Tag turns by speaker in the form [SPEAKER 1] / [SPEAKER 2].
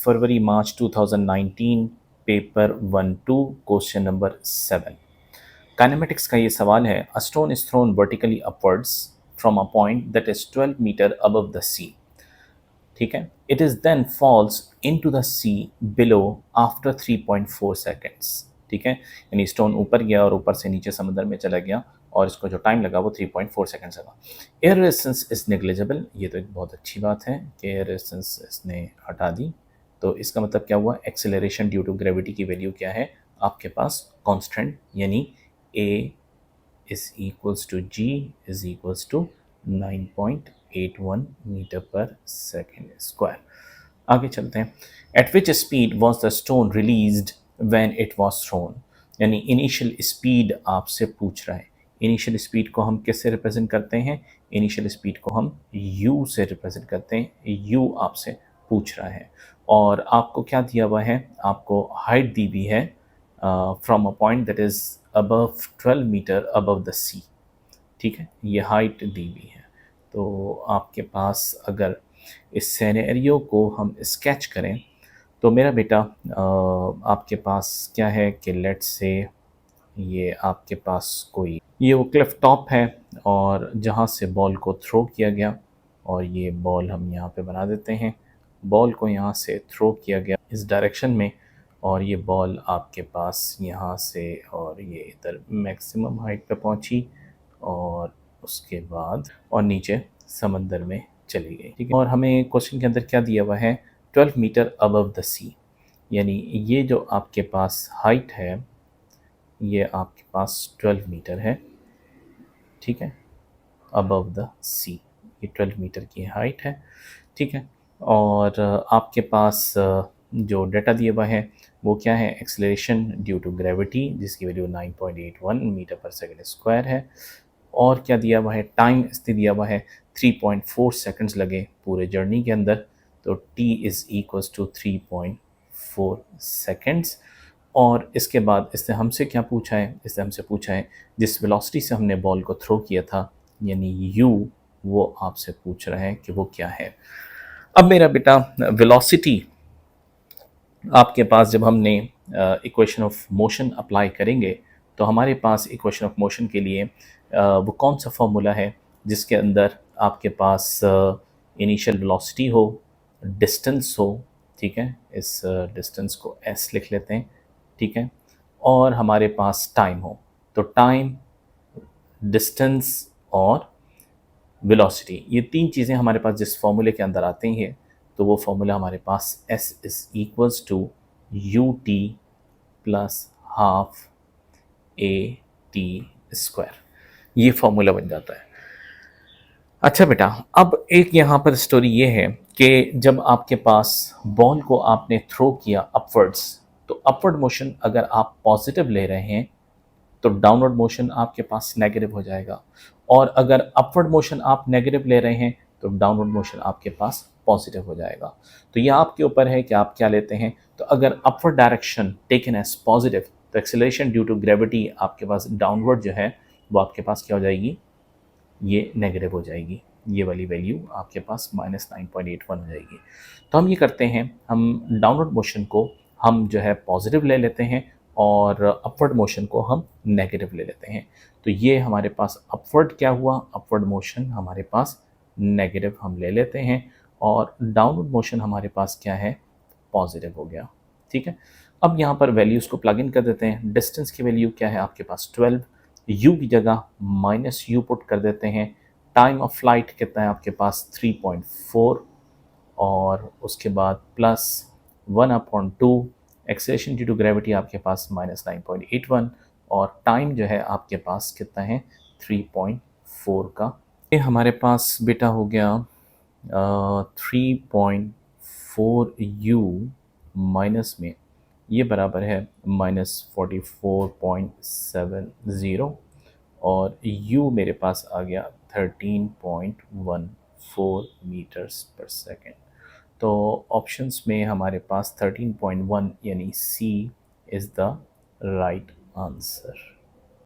[SPEAKER 1] फरवरी मार्च 2019, paper 1-2, question number 7। Kinematics का ये सवाल है, a stone is thrown vertically upwards from a point that is 12 metre above the sea. ठीक है, it is then falls into the sea below after 3.4 seconds. ठीक है, यानी स्टोन ऊपर गया और ऊपर से नीचे समुद्र में चला गया और इसको जो टाइम लगा वो 3.4 सेकेंड्स लगा। एयर रेजिस्टेंस इज नेग्लिजिबल, ये तो एक बहुत अच्छी बात है कि एयर रेजिस्टेंस इसने हटा दी। तो इसका मतलब क्या हुआ, एक्सेलरेशन ड्यू टू ग्रेविटी की वैल्यू क्या है आपके पास, कांस्टेंट, यानी a is equals to g is equals to 9.81 metre per second square. आगे चलते हैं। At which speed was the stone released when it was thrown, यानी इनिशियल स्पीड आपसे पूछ रहा है। इनिशियल स्पीड को हम किससे रिप्रेजेंट करते हैं, इनिशियल स्पीड को हम u से रिप्रेजेंट करते हैं। u आपसे पूछ रहा है और आपको क्या दिया हुआ है, आपको हाइट दी हुई है from a point that is above 12 metre above the sea. ठीक है, ये हाइट दी हुई है। तो आपके पास अगर इस सिनेरियो को हम स्केच करें तो मेरा बेटा आपके पास क्या है कि लेट्स से ये आपके पास कोई ये वो क्लिफ टॉप है और जहाँ से बॉल को थ्रो किया गया, और ये बॉल हम यहाँ पे बना देते हैं। बॉल को यहाँ से थ्रो किया गया इस डायरेक्शन में और ये बॉल आपके पास यहाँ से और ये इधर मैक्सिमम हाइट पे पहुँची और उसके बाद और नीचे समंदर में चली गई। ठीक है, और हमें क्वेश्चन के अंदर क्या दिया हुआ है, 12 मीटर अबव द सी, यानी ये जो आपके पास हाइट है ये आपके पास 12 मीटर है। ठीक है, अबव द सी, ये 12 मीटर की हाइट है। ठीक है, और आपके पास जो डेटा दिया हुआ है वो क्या है, एक्सेलरेशन ड्यू टू ग्रेविटी जिसकी value 9.81 metre per second square है। और क्या दिया हुआ है, टाइम इसने दिया हुआ है 3.4 सेकंड्स लगे पूरे जर्नी के अंदर। तो t is equals to 3.4 seconds. और इसके बाद इसने हमसे क्या पूछा है, इसने हमसे पूछा है जिस वेलोसिटी से हमने बॉल को थ्रो किया था यानी u, वो आपसे पूछ रहा है कि वो क्या है। अब मेरा बेटा वेलोसिटी आपके पास जब हमने इक्वेशन ऑफ मोशन अप्लाई करेंगे तो हमारे पास इक्वेशन ऑफ मोशन के लिए वो कौन सा फॉर्मूला है जिसके अंदर आपके पास इनिशियल वेलोसिटी हो, डिस्टेंस हो। ठीक है, इस डिस्टेंस को s लिख लेते हैं। ठीक है, और हमारे पास टाइम हो। तो टाइम, डिस्टेंस और वेलोसिटी, ये तीन चीज़ें हमारे पास जिस फॉर्मूले के अंदर आते हैं तो वो फॉर्मूला हमारे पास s is equals to u t plus half a t square, ये फॉर्मूला बन जाता है। अच्छा बेटा, अब एक यहाँ पर स्टोरी ये है कि जब आपके पास बॉल को आपने थ्रो किया अपवर्ड्स, तो अपवर्ड मोशन अगर आप पॉजिटिव ले रहे हैं तो डाउनवर्ड मोशन आपके पास नेगेटिव हो जाएगा, और अगर अपवर्ड मोशन आप नेगेटिव ले रहे हैं तो डाउनवर्ड मोशन आपके पास पॉजिटिव हो जाएगा। तो यह आपके ऊपर है कि आप क्या लेते हैं। तो अगर upward direction taken as positive तो एक्सेलरेशन ड्यू टू ग्रेविटी आपके पास डाउनवर्ड जो है वो आपके पास क्या हो जाएगी, ये नेगेटिव हो जाएगी। ये वाली वैल्यू आपके पास -9.81 हो जाएगी। तो हम ये करते हैं, हम डाउनवर्ड मोशन को हम जो है पॉजिटिव ले लेते हैं और अपवर्ड मोशन को हम नेगेटिव ले लेते हैं। तो ये हमारे पास अपवर्ड क्या हुआ, अपवर्ड मोशन हमारे पास नेगेटिव हम ले लेते हैं और डाउनवर्ड मोशन हमारे पास क्या है, पॉजिटिव हो गया। ठीक है, अब यहाँ पर वैल्यूज़ को प्लग इन कर देते हैं। डिस्टेंस की वैल्यू क्या है आपके पास 12, u की जगह -u पुट कर देते हैं। टाइम ऑफ फ्लाइट कितना है आपके पास 3.4, और उसके बाद +1/2 एक्सेलरेशन ड्यू टू ग्रेविटी आपके पास -9.81, और टाइम जो है आपके पास कितना है 3.4 का। ये हमारे पास बेटा हो गया 3.4u माइनस में ये बराबर है -44.70, और u मेरे पास आ गया 13.14 मीटर्स पर सेकेंड। तो ऑप्शंस में हमारे पास 13.1 यानी सी इज़ द राइट आंसर।